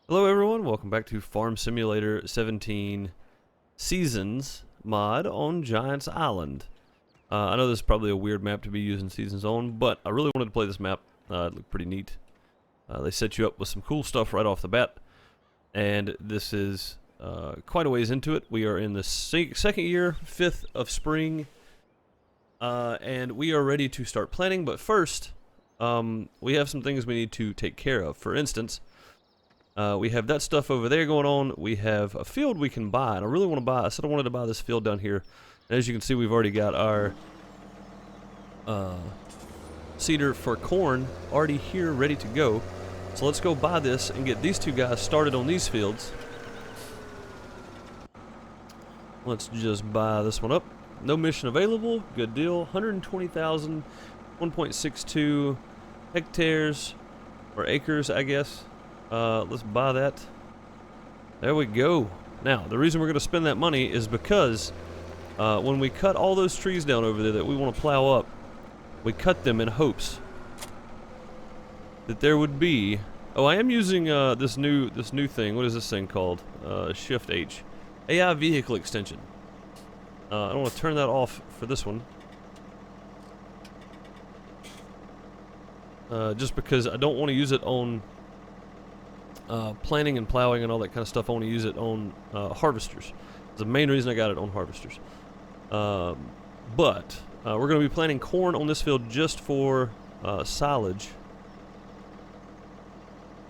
Hello everyone, welcome back to Farm Simulator 17 Seasons mod on Giants Island. I know this is probably a weird map to be using Seasons on, but I really wanted to play this map. It looked pretty neat. They set you up with some cool stuff right off the bat, and this is quite a ways into it. We are in the second year, 5th of spring, and we are ready to start planting, but first, we have some things we need to take care of. For instance, we have that stuff over there going on. We have a field we can buy, and I really want to buy. I said I wanted to buy this field down here. And as you can see, we've already got our seeder for corn already here, ready to go. So let's go buy this and get these two guys started on these fields. Let's just buy this one up. No mission available. Good deal. 120,000, 1.62 hectares or acres, I guess. Let's buy that. There we go. Now, the reason we're going to spend that money is because when we cut all those trees down over there that we want to plow up, we cut them in hopes that there would be... Oh, I am using this new thing. What is this thing called? Shift H. AI vehicle extension. I don't want to turn that off for this one. Just because I don't want to use it on... planting and plowing and all that kind of stuff. I want to use it on harvesters. That's the main reason I got it on harvesters. But we're going to be planting corn on this field just for silage.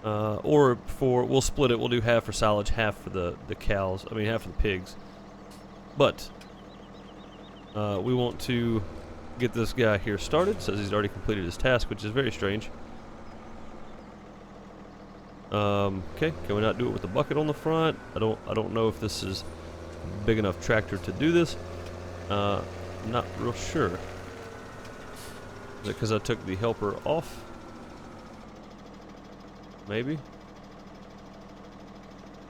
Or for, we'll split it. We'll do half for silage, half for the cows. I mean, half for the pigs. But we want to get this guy here started. Says he's already completed his task, which is very strange. Okay, can we not do it with the bucket on the front? I don't know if this is a big enough tractor to do this. I'm not real sure. Is it because I took the helper off? Maybe?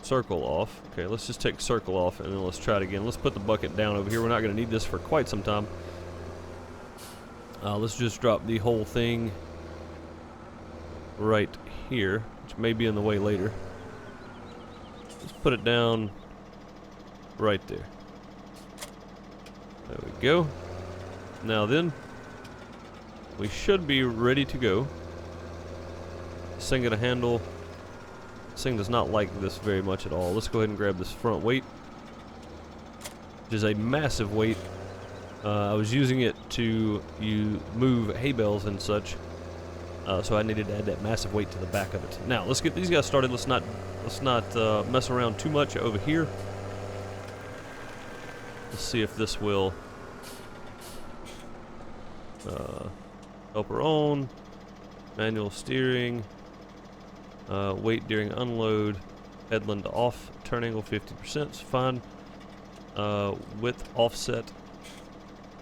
Circle off. Okay, let's just take circle off and then let's try it again. Let's put the bucket down over here. We're not going to need this for quite some time. Let's just drop the whole thing right here, which may be in the way later. Let's put it down right there. There we go. Now then, we should be ready to go. This thing gonna handle. This thing does not like this very much at all. Let's go ahead and grab this front weight, which is a massive weight. I was using it to move hay bales and such. So I needed to add that massive weight to the back of it. Now let's get these guys started. Let's not mess around too much over here. Let's see if this will help her on. Manual steering. Weight during unload. Headland off. Turn angle 50% is fine. Width offset.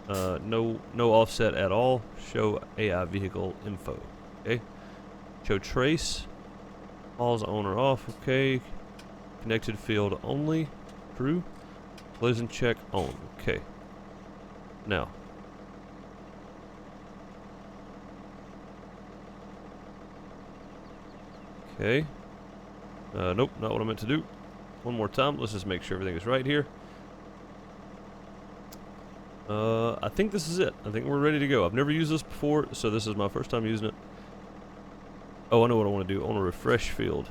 No offset at all. Show AI vehicle info. Okay. Show trace. Pause on or off. Okay. Connected field only. True. Collision check on. Okay. Now. Okay. Nope, not what I meant to do. One more time. Let's just make sure everything is right here. I think this is it. I think we're ready to go. I've never used this before, so this is my first time using it. Oh, I know what I want to do. I want to refresh field.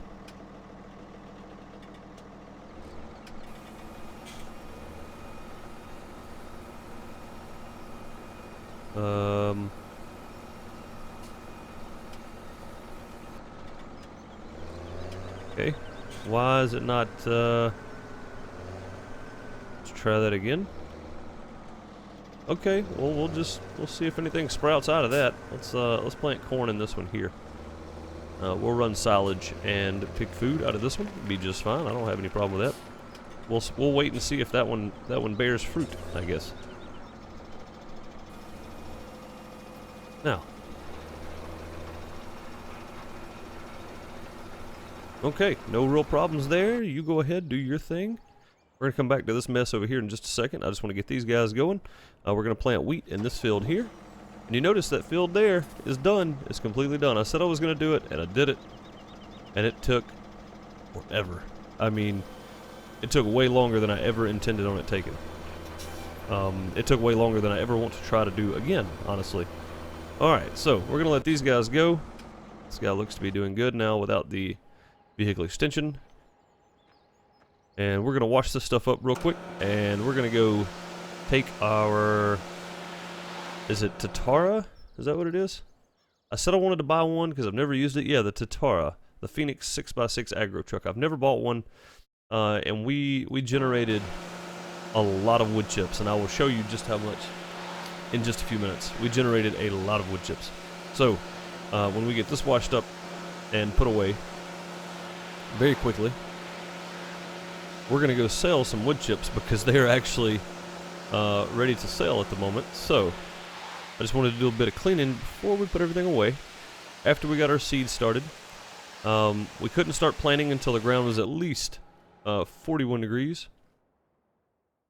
Okay. Why is it not, let's try that again. Okay, well we'll see if anything sprouts out of that. Let's plant corn in this one here. We'll run silage and pick food out of this one. It'll be just fine. I don't have any problem with that. We'll wait and see if that one bears fruit, I guess. Now. Okay, no real problems there. You go ahead, do your thing. We're going to come back to this mess over here in just a second. I just want to get these guys going. We're going to plant wheat in this field here. And you notice that field there is done. It's completely done. I said I was going to do it, and I did it. And it took forever. I mean, it took way longer than I ever intended on it taking. It took way longer than I ever want to try to do again, honestly. Alright, so we're going to let these guys go. This guy looks to be doing good now without the vehicle extension. And we're going to wash this stuff up real quick. And we're going to go take our... Is it Tatara? Is that what it is? I said I wanted to buy one because I've never used it. Yeah, the Tatara. The Phoenix 6x6 aggro truck. I've never bought one. And we generated a lot of wood chips, and I will show you just how much in just a few minutes. We generated a lot of wood chips. So when we get this washed up and put away very quickly, we're gonna go sell some wood chips because they are actually ready to sell at the moment. So I just wanted to do a bit of cleaning before we put everything away. After we got our seeds started, we couldn't start planting until the ground was at least 41 degrees.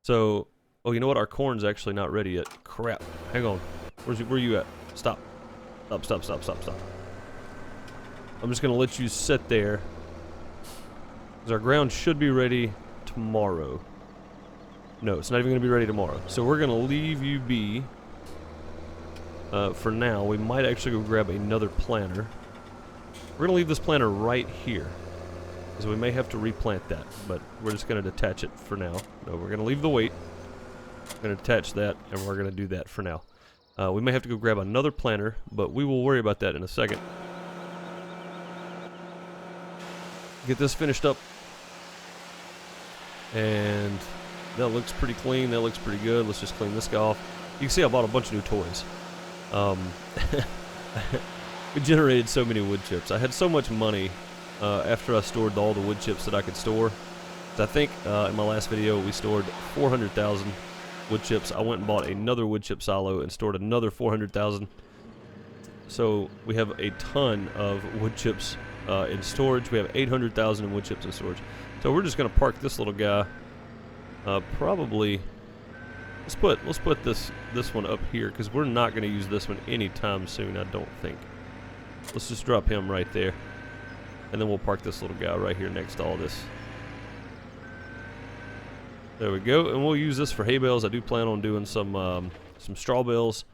So, oh, you know what? Our corn's actually not ready yet. Crap. Hang on. Where you at? Stop. Stop. I'm just going to let you sit there. Because our ground should be ready tomorrow. No, it's not even going to be ready tomorrow. So we're going to leave you be for now. We might actually go grab another planter. We're going to leave this planter right here. Because we may have to replant that, but we're just going to detach it for now. No, we're going to leave the weight. We're going to detach that, and we're going to do that for now. We may have to go grab another planter, but we will worry about that in a second. Get this finished up. And that looks pretty clean. That looks pretty good. Let's just clean this guy off. You can see I bought a bunch of new toys. We generated so many wood chips. I had so much money after I stored all the wood chips that I could store. I think in my last video we stored 400,000 wood chips. I went and bought another wood chip silo and stored another 400,000. So we have a ton of wood chips in storage. We have 800,000 in wood chips in storage. So we're just going to park this little guy. Probably let's put this one up here because we're not going to use this one anytime soon. I don't think. Let's just drop him right there. And then we'll park this little guy right here next to all this. There we go. And we'll use this for hay bales. I do plan on doing some straw bales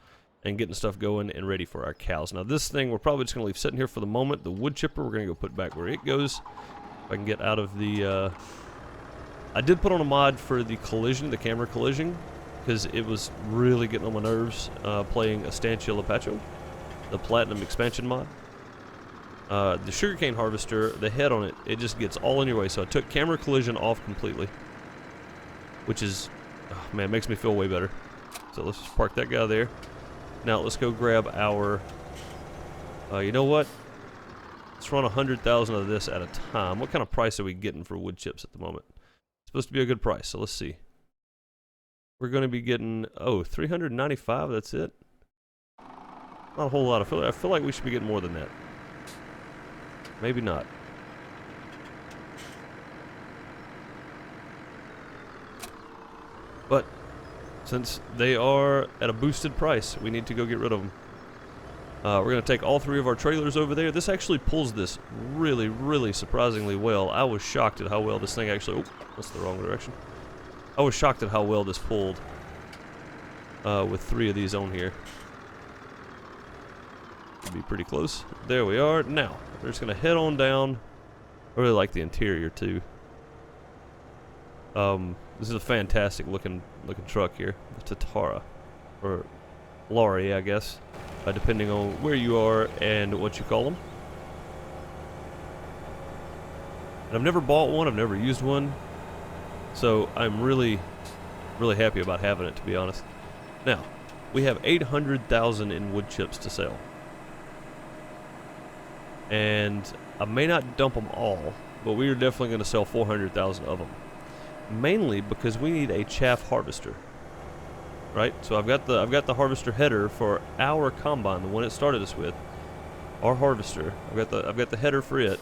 and getting stuff going and ready for our cows. Now this thing we're probably just going to leave sitting here for the moment. The wood chipper we're going to go put back where it goes. If I can get out of the... I did put on a mod for the collision, the camera collision, because it was really getting on my nerves playing Estancia Lapacho, the Platinum expansion mod. The sugarcane harvester, the head on it, it just gets all in your way. So I took camera collision off completely, which is, oh man, makes me feel way better. So let's just park that guy there. Now let's go grab our, you know what? Let's run 100,000 of this at a time. What kind of price are we getting for wood chips at the moment? It's supposed to be a good price, so let's see. We're going to be getting, oh, 395, that's it? Not a whole lot. I feel like we should be getting more than that. Maybe not. But since they are at a boosted price, we need to go get rid of them. We're going to take all three of our trailers over there. This actually pulls this really, really surprisingly well. I was shocked at how well this thing actually... Oh, that's the wrong direction. I was shocked at how well this pulled with three of these on here. Should be pretty close. There we are. Now, we're just going to head on down. I really like the interior, too. This is a fantastic looking truck here. The Tatara. Or lorry, I guess. Depending on where you are and what you call them. And I've never bought one. I've never used one. So I'm really, really happy about having it, to be honest. Now, we have 800,000 in wood chips to sell. And I may not dump them all, but we are definitely going to sell 400,000 of them. Mainly because we need a chaff harvester. Right? So I've got the harvester header for our combine, the one it started us with. Our harvester. I've got the header for it.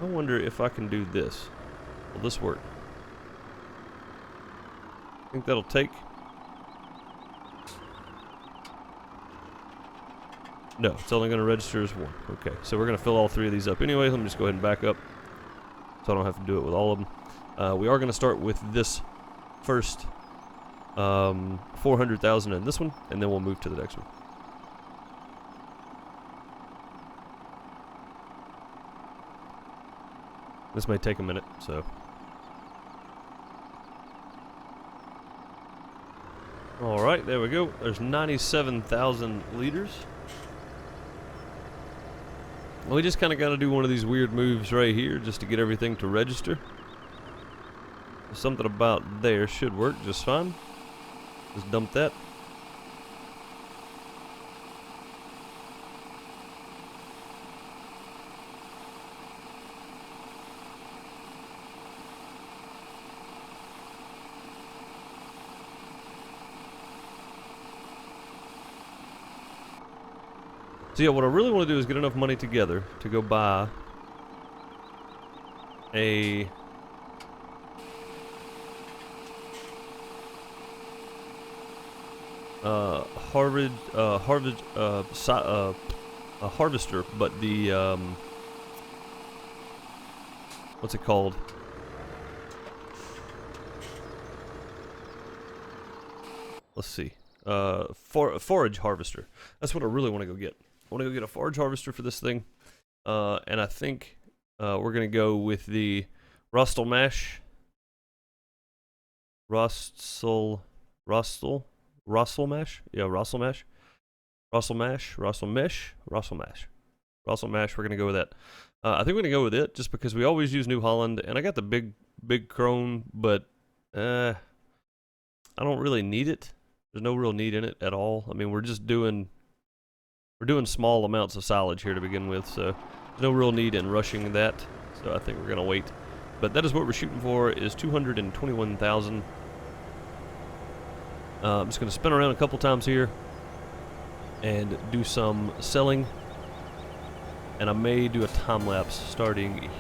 I wonder if I can do this. Will this work? Think that'll take? No, it's only going to register as one. Okay, so we're going to fill all three of these up anyway. Let me just go ahead and back up. so I don't have to do it with all of them. We are going to start with this first 400,000 in this one, and then we'll move to the next one. This may take a minute, so. Alright, there we go. There's 97,000 liters. Well, we just kind of got to do one of these weird moves right here just to get everything to register. Something about there should work just fine. Just dump that. So yeah, what I really want to do is get enough money together to go buy a harvester, but the what's it called? Let's see. Forage harvester. That's what I really want to go get. I want to go get a forage harvester for this thing, and I think we're gonna go with the Rustle Mash. Rustle Mash? Yeah, Rustle Mash. Rustle Mash. We're gonna go with that. I think we're gonna go with it just because we always use New Holland, and I got the big crone, but I don't really need it. There's no real need in it at all. I mean, we're doing small amounts of silage here to begin with, so there's no real need in rushing that. So I think we're gonna wait. But that is what we're shooting for, is 221,000. I'm just gonna spin around a couple times here and do some selling, and I may do a time lapse starting here.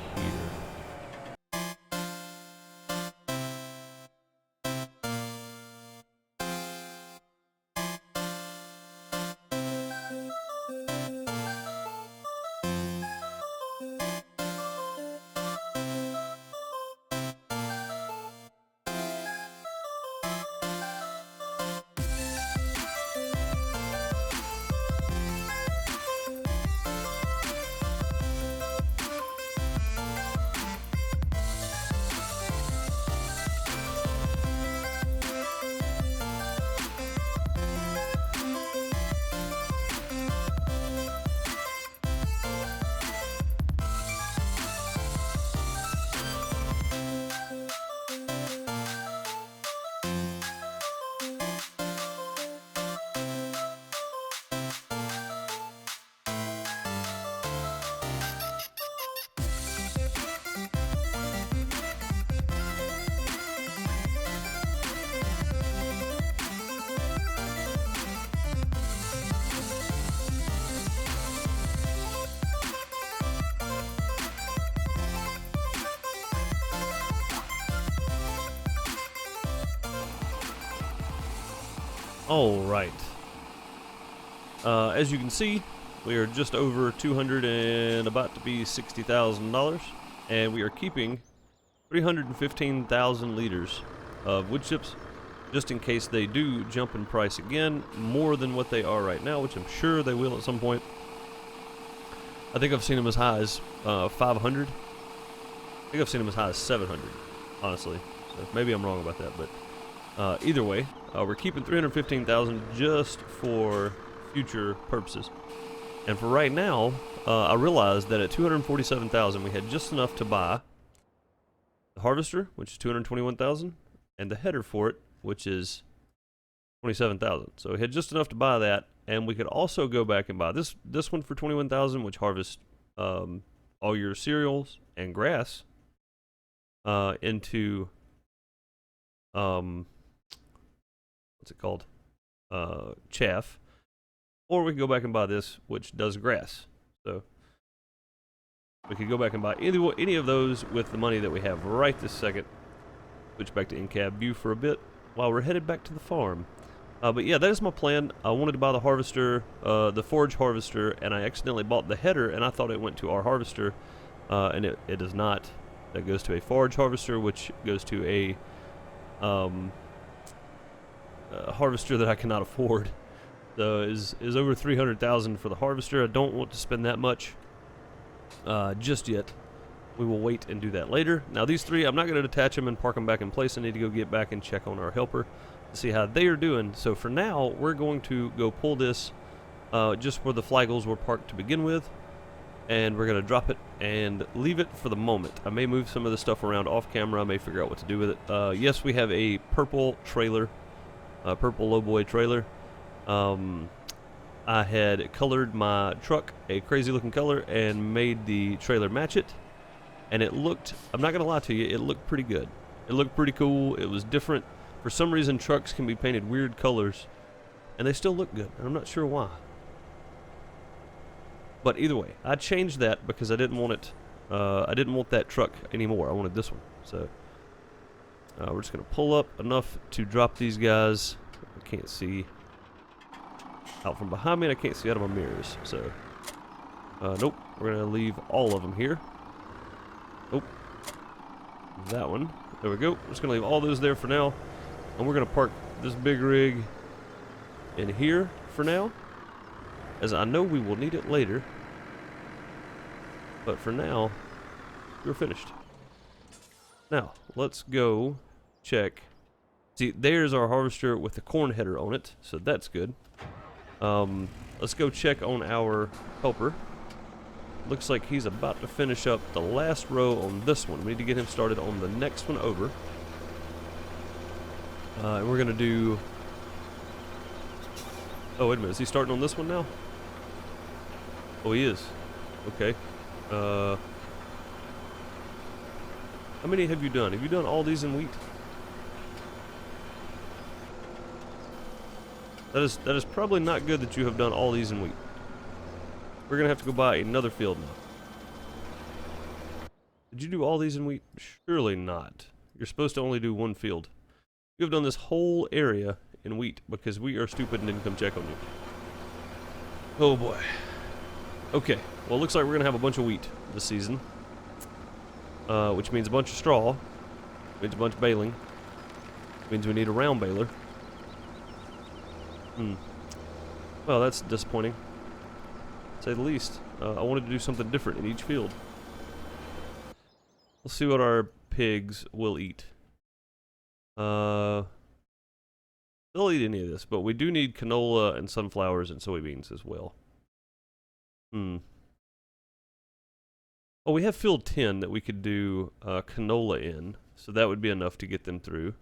All right. As you can see, we are just over 200 and about to be $60,000, and we are keeping 315,000 liters of wood chips, just in case they do jump in price again more than what they are right now, which I'm sure they will at some point. I think I've seen them as high as 500. I think I've seen them as high as 700, honestly. So maybe I'm wrong about that, but either way, we're keeping 315,000 just for future purposes. And for right now, I realized that at 247,000, we had just enough to buy the harvester, which is 221,000, and the header for it, which is 27,000. So we had just enough to buy that, and we could also go back and buy this one for 21,000, which harvests all your cereals and grass into what's it called? Chaff. Or we can go back and buy this, which does grass. So we could go back and buy any of those with the money that we have right this second. Switch back to in-cab view for a bit while we're headed back to the farm. But yeah, that is my plan. I wanted to buy the harvester, the forage harvester, and I accidentally bought the header, and I thought it went to our harvester, and it does not. That goes to a forage harvester, which goes to a harvester that I cannot afford. So is over 300,000 for the harvester. I don't want to spend that much just yet. We will wait and do that later. Now these three, I'm not going to detach them and park them back in place. I need to go get back and check on our helper to see how they are doing. So for now, we're going to go pull this just where the flagels were parked to begin with, and we're going to drop it and leave it for the moment. I may move some of the stuff around off camera. I may figure out what to do with it. Yes, we have a purple trailer, purple lowboy trailer. I had colored my truck a crazy looking color and made the trailer match it, and it looked, I'm not gonna lie to you, it looked pretty good. It looked pretty cool. It was different. For some reason, trucks can be painted weird colors and they still look good, and I'm not sure why. But either way, I changed that because I didn't want it, I didn't want that truck anymore. I wanted this one. So we're just gonna pull up enough to drop these guys. I can't see out from behind me, and I can't see out of my mirrors. So nope, we're gonna leave all of them here. Nope, that one. There we go. We're just gonna leave all those there for now, and we're gonna park this big rig in here for now, as I know we will need it later. But for now, we're finished. Now let's go check. See, there's our harvester with the corn header on it, so that's good. Let's go check on our helper. Looks like he's about to finish up the last row on this one. We need to get him started on the next one over. And we're gonna do... Oh, wait a minute. Is he starting on this one now? Oh, he is. Okay. How many have you done? Have you done all these in wheat? That is probably not good that you have done all these in wheat. We're gonna have to go buy another field now. Did you do all these in wheat? Surely not. You're supposed to only do one field. You have done this whole area in wheat because we are stupid and didn't come check on you. Oh boy. Okay, well, it looks like we're gonna have a bunch of wheat this season, which means a bunch of straw, means a bunch of baling, means we need a round baler. Well, that's disappointing, to say the least. I wanted to do something different in each field. We'll see what our pigs will eat. They'll eat any of this, but we do need canola and sunflowers and soybeans as well. Oh, we have field 10 that we could do canola in, so that would be enough to get them through.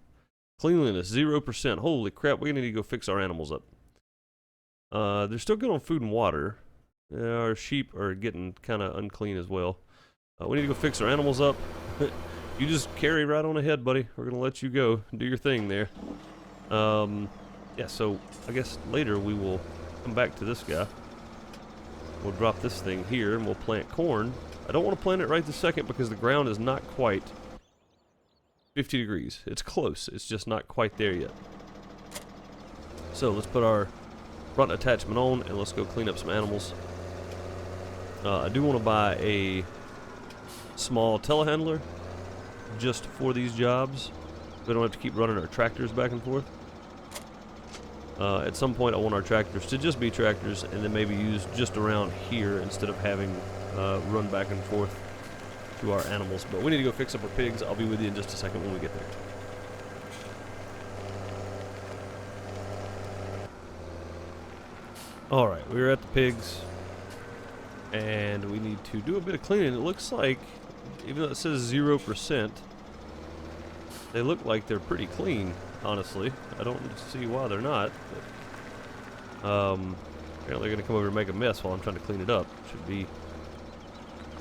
Cleanliness, 0%. Holy crap, we need to go fix our animals up. They're still good on food and water. Our sheep are getting kind of unclean as well. We need to go fix our animals up. You just carry right on ahead, buddy. We're going to let you go. Do your thing there. Yeah, so I guess later we will come back to this guy. We'll drop this thing here and we'll plant corn. I don't want to plant it right this second because the ground is not quite 50 degrees. It's close. It's just not quite there yet. So let's put our front attachment on and let's go clean up some animals. I do want to buy a small telehandler just for these jobs. We don't have to keep running our tractors back and forth. At some point I want our tractors to just be tractors and then maybe use just around here instead of having run back and forth to our animals. But we need to go fix up our pigs. I'll be with you in just a second when we get there. Alright, we're at the pigs and we need to do a bit of cleaning. It looks like, even though it says 0%, they look like they're pretty clean, honestly. I don't see why they're not. But, apparently they're going to come over and make a mess while I'm trying to clean it up. Should be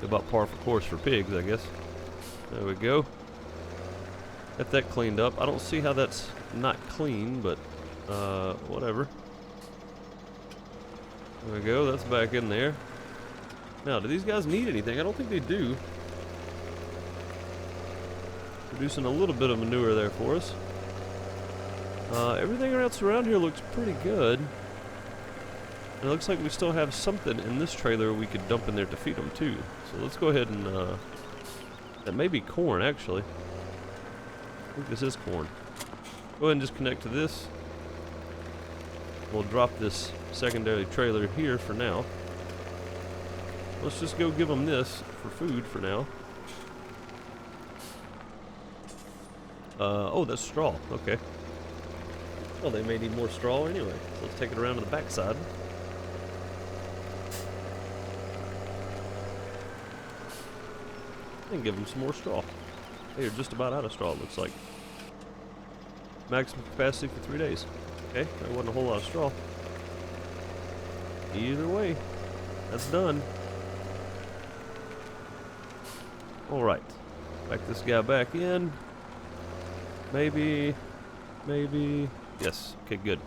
about par for course for pigs, I guess. There we go. Got that cleaned up. I don't see how that's not clean, but whatever. There we go. That's back in there. Now, do these guys need anything? I don't think they do. Producing a little bit of manure there for us. Everything else around here looks pretty good. And it looks like we still have something in this trailer we could dump in there to feed them too. So let's go ahead and That may be corn, actually. I think this is corn. Go ahead and just connect to this. We'll drop this secondary trailer here for now. Let's just go give them this for food for now. Oh, that's straw. Okay. Well, they may need more straw anyway. So let's take it around to the backside. And give them some more straw. They are just about out of straw, it looks like. Maximum capacity for 3 days. Okay, that wasn't a whole lot of straw. Either way, that's done. Alright. Back this guy back in. Maybe. Yes. Okay, good.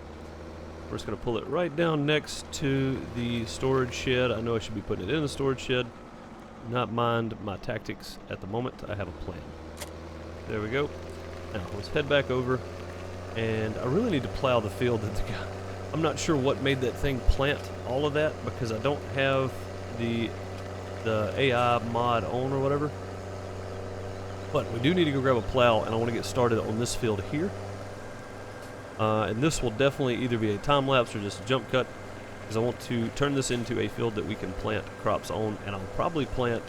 We're just going to pull it right down next to the storage shed. I know I should be putting it in the storage shed. Not mind my tactics at the moment. I have a plan. There we go. Now, let's head back over. And I really need to plow the field that the guy... I'm not sure what made that thing plant all of that because I don't have the AI mod on or whatever. But we do need to go grab a plow, and I want to get started on this field here. And this will definitely either be a time lapse or just a jump cut, because I want to turn this into a field that we can plant crops on, and I'll probably plant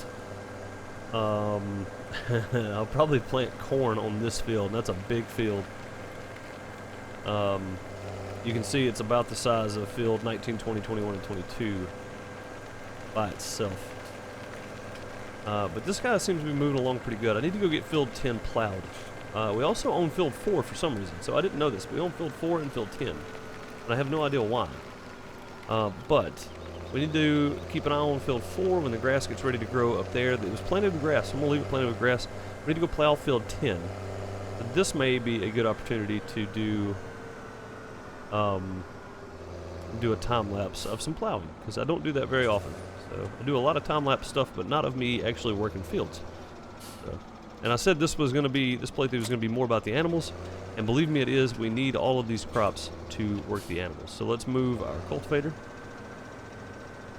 I'll probably plant corn on this field, and that's a big field. You can see it's about the size of field 19, 20, 21, and 22 by itself. But this guy seems to be moving along pretty good. I need to go get field 10 plowed. We also own field 4 for some reason, so I didn't know this. We own field 4 and field 10, and I have no idea why. But we need to keep an eye on field 4 when the grass gets ready to grow up there. It was planted with grass, so I'm going to leave it planted with grass. We need to go plow field 10. But this may be a good opportunity to do a time lapse of some plowing, because I don't do that very often. So I do a lot of time lapse stuff, but not of me actually working fields. So, and I said this playthrough was going to be more about the animals, and believe me, it is. We need all of these crops to work the animals. So let's move our cultivator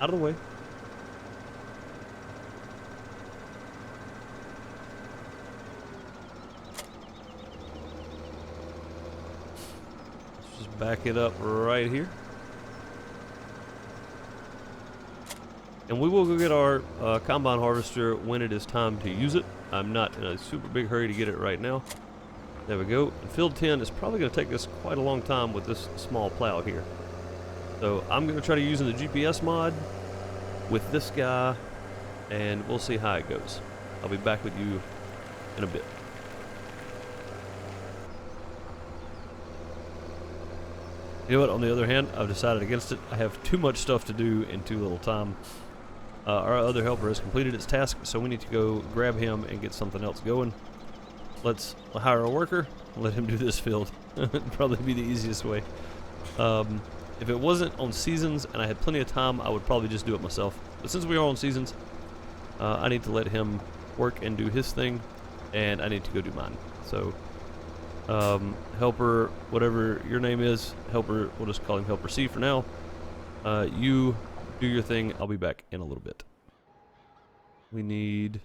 out of the way. Let's just back it up right here. And we will go get our combine harvester when it is time to use it. I'm not in a super big hurry to get it right now. There we go. And field 10 is probably going to take us quite a long time with this small plow here. So I'm going to try to use the GPS mod with this guy, and we'll see how it goes. I'll be back with you in a bit. You know what? On the other hand, I've decided against it. I have too much stuff to do in too little time. Our other helper has completed its task, so we need to go grab him and get something else going. Let's hire a worker, let him do this field. It'd probably be the easiest way. If it wasn't on seasons and I had plenty of time, I would probably just do it myself. But since we are on seasons, I need to let him work and do his thing, and I need to go do mine. So, helper, whatever your name is, helper, we'll just call him Helper C for now. You do your thing. I'll be back in a little bit. We need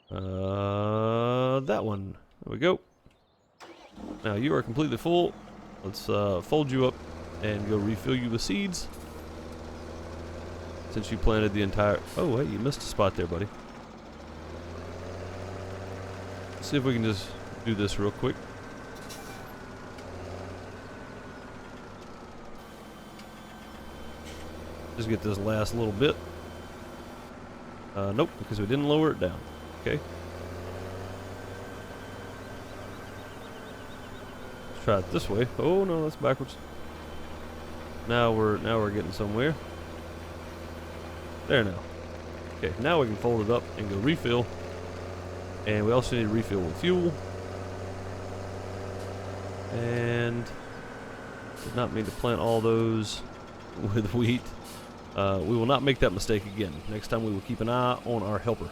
that one. There we go. Now you are completely full. Let's fold you up and go refill you with seeds. Since you planted the entire... Oh, wait, you missed a spot there, buddy. Let's see if we can just do this real quick. Just get this last little bit. Nope, because we didn't lower it down. Okay. Let's try it this way. Oh no, that's backwards. Now we're getting somewhere. There now. Okay, now we can fold it up and go refill. And we also need to refill with fuel. And did not mean to plant all those with wheat. We will not make that mistake again. Next time we will keep an eye on our helper.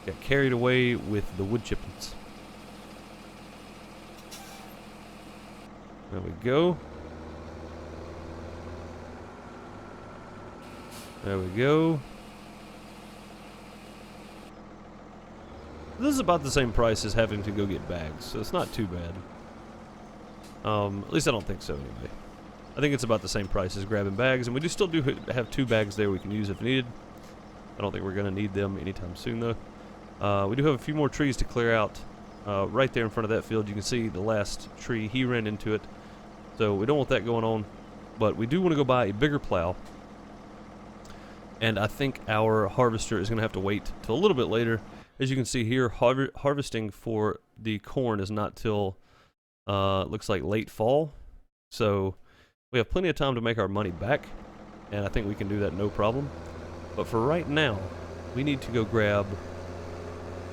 Got carried away with the wood chippings. There we go. There we go. This is about the same price as having to go get bags, so it's not too bad. At least I don't think so anyway. I think it's about the same price as grabbing bags, and we still do have 2 bags there we can use if needed. I don't think we're going to need them anytime soon though. We do have a few more trees to clear out. Right there in front of that field you can see the last tree, he ran into it. So we don't want that going on, but we do want to go buy a bigger plow. And I think our harvester is going to have to wait till a little bit later. As you can see here, harvesting for the corn is not till, looks like late fall. So we have plenty of time to make our money back, and I think we can do that no problem. But for right now, we need to go grab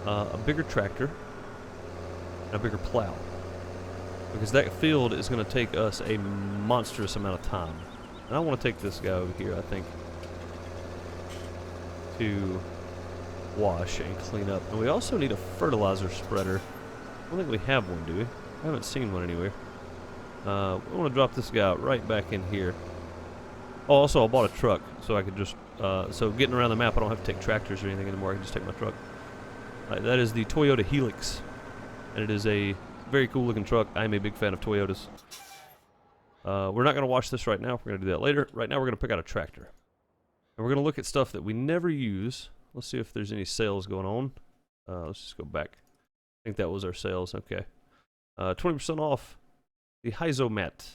a bigger tractor and a bigger plow, because that field is going to take us a monstrous amount of time. And I want to take this guy over here, I think, to wash and clean up. And we also need a fertilizer spreader. I don't think we have one, do we? I haven't seen one anywhere. I want to drop this guy right back in here. Oh, also I bought a truck, so I could just, so getting around the map, I don't have to take tractors or anything anymore. I can just take my truck. That is the Toyota Helix, and it is a very cool looking truck. I'm a big fan of Toyotas. We're not going to wash this right now. We're going to do that later. Right now we're going to pick out a tractor. And we're going to look at stuff that we never use. Let's see if there's any sales going on. Let's just go back. I think that was our sales. Okay. 20% off the Hyzomat.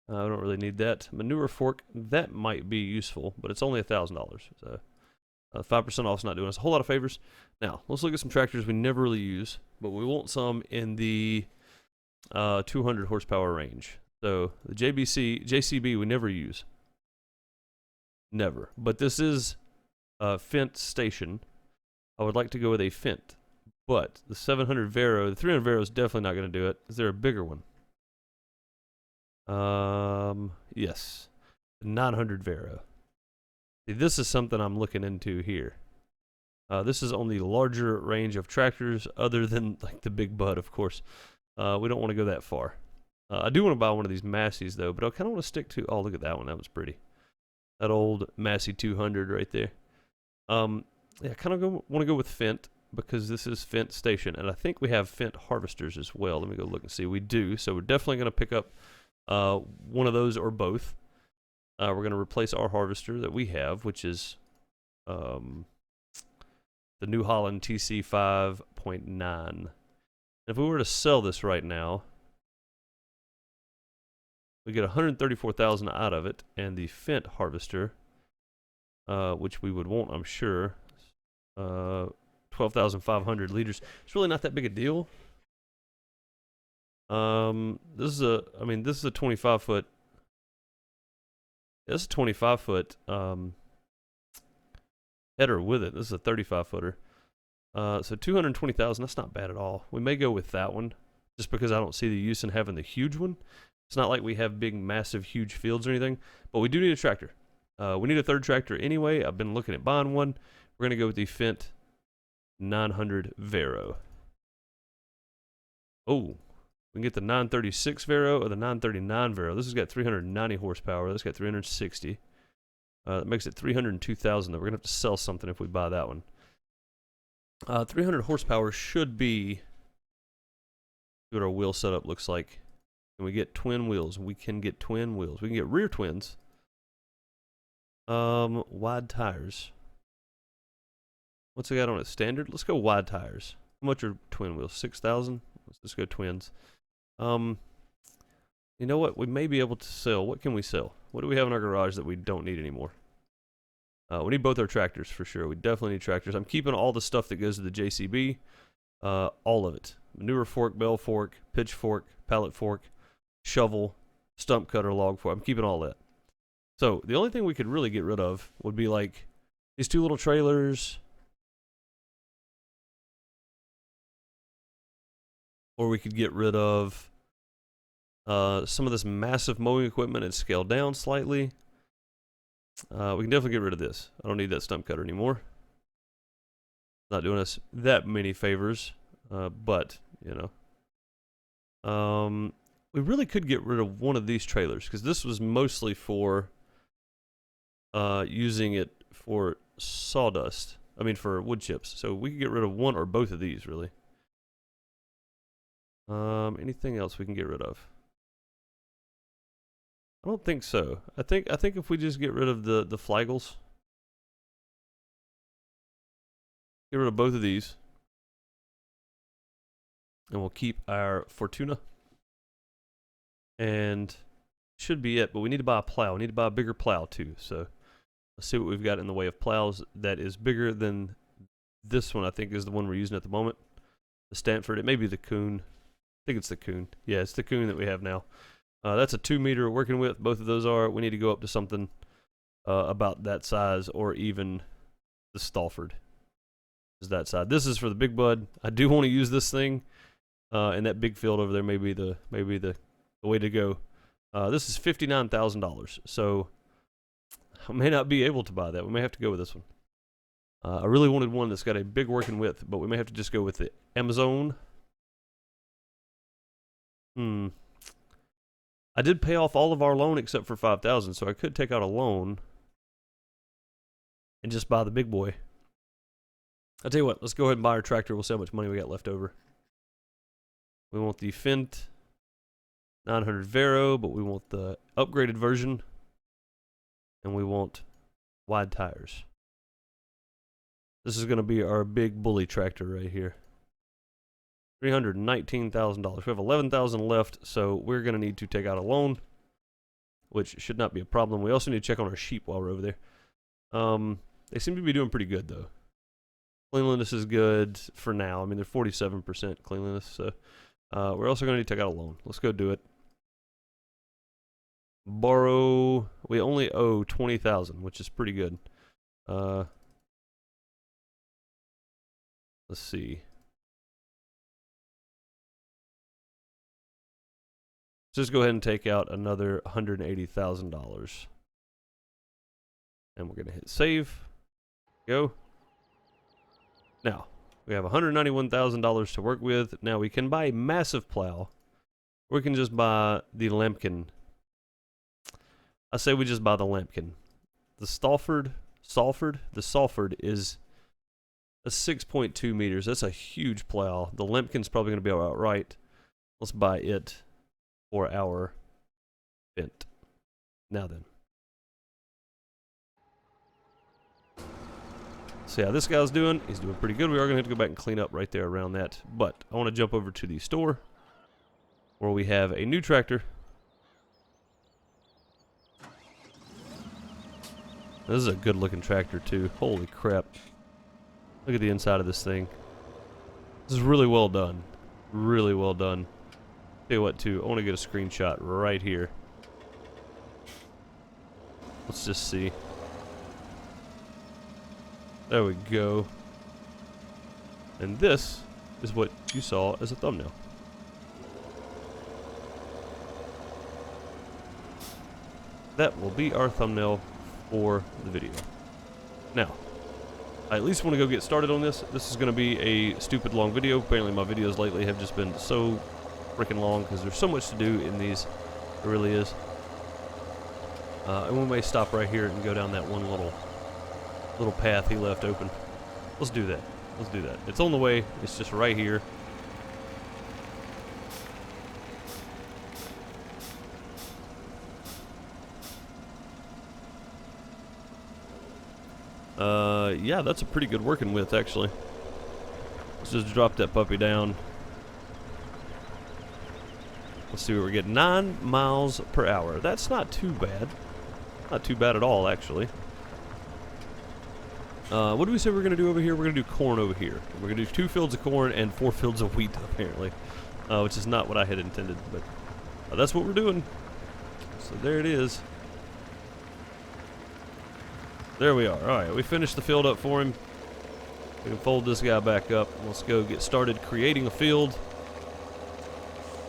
I don't really need that. Manure fork, that might be useful, but it's only $1,000. So 5% off is not doing us a whole lot of favors. Now, let's look at some tractors we never really use, but we want some in the 200 horsepower range. So the JCB we never use. Never. But this is Fendt station. I would like to go with a Fendt, but the 700 Vero, the 300 Vero is definitely not going to do it. Is there a bigger one? Yes, the 900 Vero. See, this is something I'm looking into here. This is on the larger range of tractors, other than like the Big Bud, of course. We don't want to go that far. I do want to buy one of these Masseys though, but I kind of want to stick to. Oh, look at that one. That was pretty. That old Massey 200 right there. Yeah, I kind of want to go with Fendt, because this is Fendt station, and I think we have Fendt harvesters as well. Let me go look and see. We do, so we're definitely going to pick up one of those or both. We're going to replace our harvester that we have, which is the New Holland TC 5.9. If we were to sell this right now, we get 134,000 out of it, and the Fendt harvester, which we would want, I'm sure, 12,500 liters. It's really not that big a deal. This is a, I mean, this is a 25 foot. This is a 25 foot header with it. This is a 35 footer. So 220,000. That's not bad at all. We may go with that one, just because I don't see the use in having the huge one. It's not like we have big, massive, huge fields or anything, but we do need a tractor. We need a third tractor anyway. I've been looking at buying one. We're going to go with the Fendt 900 Vero. Oh, we can get the 936 Vero or the 939 Vero. This has got 390 horsepower. This got 360. That makes it 302,000. We're going to have to sell something if we buy that one. 300 horsepower should be, see what our wheel setup looks like. Can we get twin wheels? We can get twin wheels. We can get rear twins. Wide tires. What's it got on it? Standard? Let's go wide tires. How much are twin wheels? 6,000? Let's just go twins. You know what? We may be able to sell. What can we sell? What do we have in our garage that we don't need anymore? We need both our tractors for sure. We definitely need tractors. I'm keeping all the stuff that goes to the JCB. All of it. Manure fork, bell fork, pitchfork, pallet fork, shovel, stump cutter, log fork. I'm keeping all that. So the only thing we could really get rid of would be like these two little trailers. Or we could get rid of some of this massive mowing equipment and scale down slightly. We can definitely get rid of this. I don't need that stump cutter anymore. Not doing us that many favors, but, you know. We really could get rid of one of these trailers, because this was mostly for using it for sawdust. I mean, for wood chips. So we could get rid of one or both of these, really. Anything else we can get rid of? I don't think so. I think if we just get rid of the flagels, get rid of both of these, and we'll keep our Fortuna. And should be it, but we need to buy a plow. We need to buy a bigger plow too. So let's see what we've got in the way of plows that is bigger than this one. I think is the one we're using at the moment. The Stanford. It may be the Kuhn. I think it's the Kuhn. Yeah, it's the Kuhn that we have now. That's a 2 meter working width. Both of those are. We need to go up to something about that size, or even the Stalford is that side. This is for the big bud. I do want to use this thing, and that big field over there may be the way to go. This is $59,000, so I may not be able to buy that. We may have to go with this one. I really wanted one that's got a big working width, but we may have to just go with the Amazon. I did pay off all of our loan except for $5,000, so I could take out a loan and just buy the big boy. I'll tell you what, let's go ahead and buy our tractor. We'll see how much money we got left over. We want the Fendt 900 Vero, but we want the upgraded version, and we want wide tires. This is going to be our big bully tractor right here. $319,000. We have $11,000 left, so we're going to need to take out a loan, which should not be a problem. We also need to check on our sheep while we're over there. They seem to be doing pretty good, though. Cleanliness is good for now. I mean, they're 47% cleanliness, so we're also going to need to take out a loan. Let's go do it. Borrow. We only owe $20,000, which is pretty good. Let's see. Just go ahead and take out another $180,000. And we're going to hit save. Go. Now, we have $191,000 to work with. Now, we can buy a massive plow, or we can just buy the Lamkin. I say we just buy the Lamkin. The Salford is a 6.2 meters. That's a huge plow. The Lamkin's probably going to be about right. Let's buy it for our Fendt. Now then. See how this guy's doing. He's doing pretty good. We are going to have to go back and clean up right there around that. But I want to jump over to the store where we have a new tractor. This is a good looking tractor too. Holy crap. Look at the inside of this thing. This is really well done. Really well done. Tell you what too, I want to get a screenshot right here. Let's just see. There we go. And this is what you saw as a thumbnail. That will be our thumbnail for the video. Now, I at least want to go get started on this. This is going to be a stupid long video. Apparently my videos lately have just been so freaking long because there's so much to do in these. It really is. And we may stop right here and go down that one little path he left open. Let's do that. Let's do that. It's on the way. It's just right here. Yeah, that's a pretty good working width, actually. Let's just drop that puppy down. Let's see what we're getting. 9 miles per hour. That's not too bad. Not too bad at all, actually. What do we say we're going to do over here? We're going to do corn over here. We're going to do 2 fields of corn and 4 fields of wheat, apparently. Which is not what I had intended, but that's what we're doing. So there it is. There we are. Alright, we finished the field up for him. We can fold this guy back up. Let's go get started creating a field.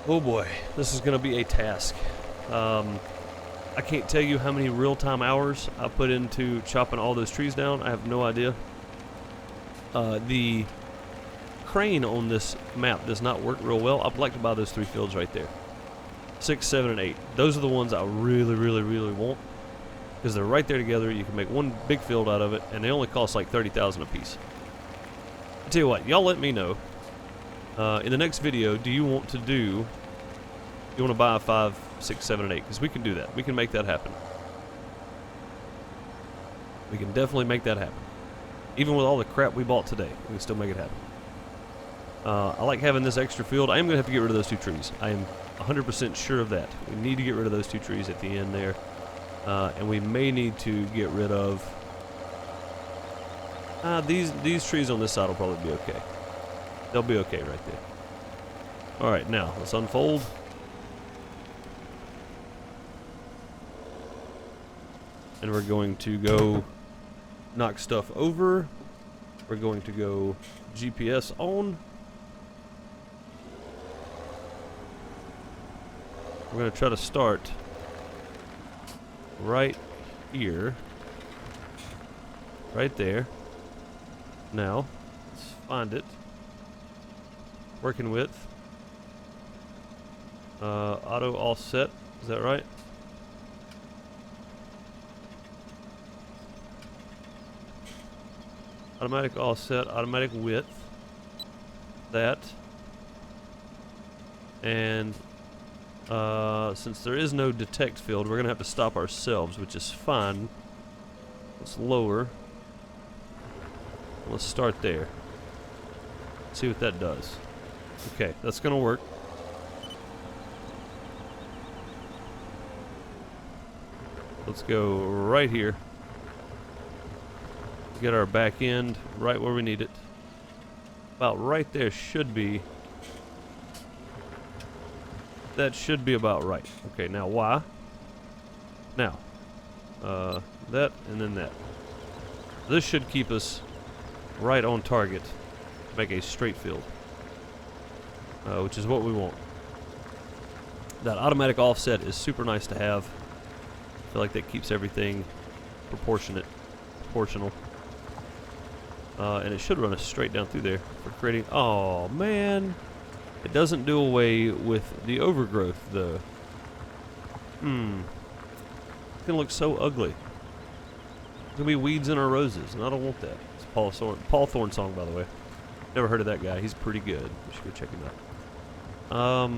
Oh boy, this is going to be a task. I can't tell you how many real-time hours I put into chopping all those trees down. I have no idea. The crane on this map does not work real well. I'd like to buy those 3 fields right there. 6, 7, and 8. Those are the ones I really, really, really want. because they're right there together. You can make one big field out of it, and they only cost like 30,000 a piece. I tell you what, y'all let me know. In the next video, do you want to do? You want to buy a 5, 6, 7, and 8? Because we can do that. We can make that happen. We can definitely make that happen. Even with all the crap we bought today, we can still make it happen. I like having this extra field. I am going to have to get rid of those 2 trees. I am 100% sure of that. We need to get rid of those 2 trees at the end there. And we may need to get rid of... these trees on this side will probably be okay. They'll be okay right there. Alright, now, let's unfold. And we're going to go knock stuff over. We're going to go GPS on. We're going to try to start right here. Right there. Now, let's find it. Working width. Auto offset. Is that right? Automatic offset, automatic width. That. And since there is no detect field, we're going to have to stop ourselves, which is fine. Let's lower. Let's start there. See what that does. Okay, that's going to work. Let's go right here. Get our back end right where we need it. About right there should be. That should be about right. Okay, now why? Now, that and then that. This should keep us right on target. Make a straight field, which is what we want. That automatic offset is super nice to have. I feel like that keeps everything proportional. And it should run us straight down through there for creating... Oh, man. It doesn't do away with the overgrowth, though. It's going to look so ugly. There's going to be weeds in our roses, and I don't want that. It's Paul Thorne song, by the way. Never heard of that guy. He's pretty good. We should go check him out.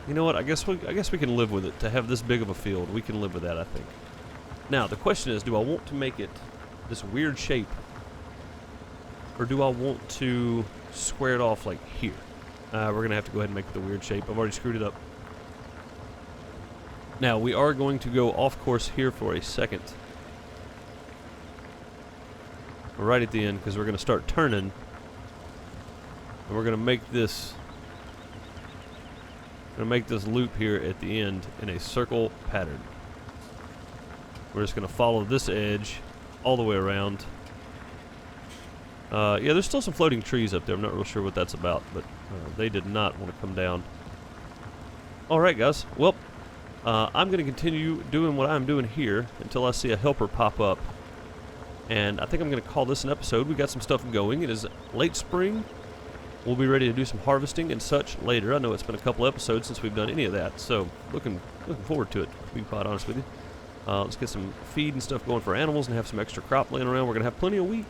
You know what? I guess we can live with it. To have this big of a field, we can live with that, I think. Now, the question is, do I want to make it this weird shape? Or do I want to square it off like here? We're going to have to go ahead and make it the weird shape. I've already screwed it up. Now, we are going to go off course here for a second. Right at the end, because we're going to start turning. And we're going to make this... loop here at the end in a circle pattern. We're just going to follow this edge all the way around. Yeah, there's still some floating trees up there. I'm not real sure what that's about, but they did not want to come down. Alright, guys. Well, I'm going to continue doing what I'm doing here until I see a helper pop up. And I think I'm going to call this an episode. We got some stuff going. It is late spring. We'll be ready to do some harvesting and such later. I know it's been a couple episodes since we've done any of that, so looking forward to it, to be quite honest with you. Let's get some feed and stuff going for animals and have some extra crop laying around. We're going to have plenty of wheat.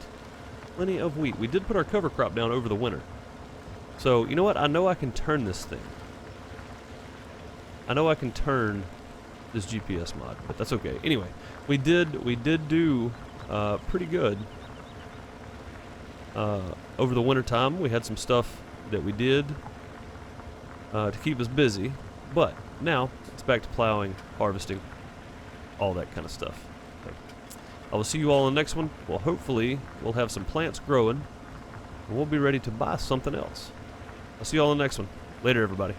Plenty of wheat. We did put our cover crop down over the winter. So, you know what? I know I can turn this thing. I know I can turn this GPS mod, but that's okay. Anyway, we did do pretty good over the winter time. We had some stuff that we did to keep us busy, but now it's back to plowing, harvesting, all that kind of stuff. Okay. I will see you all in the next one. Well, hopefully we'll have some plants growing and we'll be ready to buy something else. I'll see you all in the next one. Later, everybody.